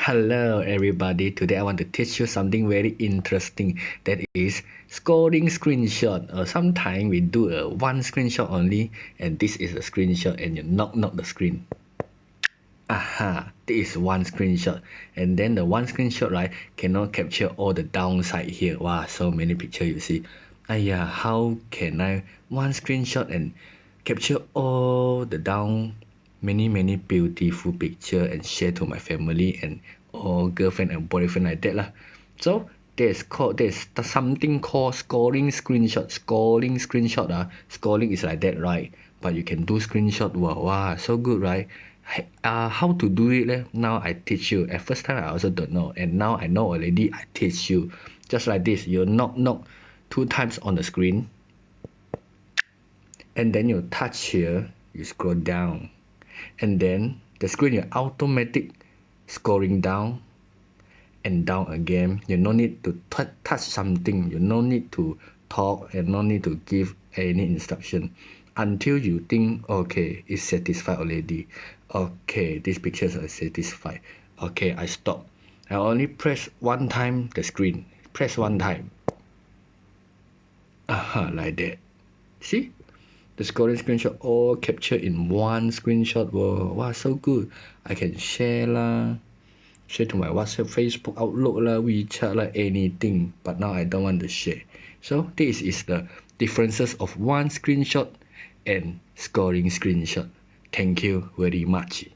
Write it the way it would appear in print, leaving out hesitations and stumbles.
Hello everybody, today I want to teach you something very interesting, that is scoring screenshot. Sometimes we do a one screenshot only, and this is a screenshot and you knock the screen. Aha, this is one screenshot, and then the one screenshot right cannot capture all the downside here. Wow, so many picture you see. How can I one screenshot and capture all the many beautiful picture and share to my family and or girlfriend and boyfriend like that lah. So there's something called scoring screenshot. Scoring is like that, right? But you can do screenshot. Wow, so good, right? How to do it leh? Now I teach you. At first time I also don't know, and now I know already. I teach you. Just like this, you knock two times on the screen, and then you touch here. You scroll down, and then the screen will automatic scoring down and down again. You no need to touch something. You no need to talk and no need to give any instruction until you think, okay, it's satisfied already. Okay, these pictures are satisfied. Okay, I stop. I only press one time the screen. Press one time. Like that. See? The scoring screenshot all captured in one screenshot. Whoa, wow, so good. I can share lah. Share to my WhatsApp, Facebook, Outlook lah, WeChat lah, anything. But now I don't want to share. So this is the differences of one screenshot and scoring screenshot. Thank you very much.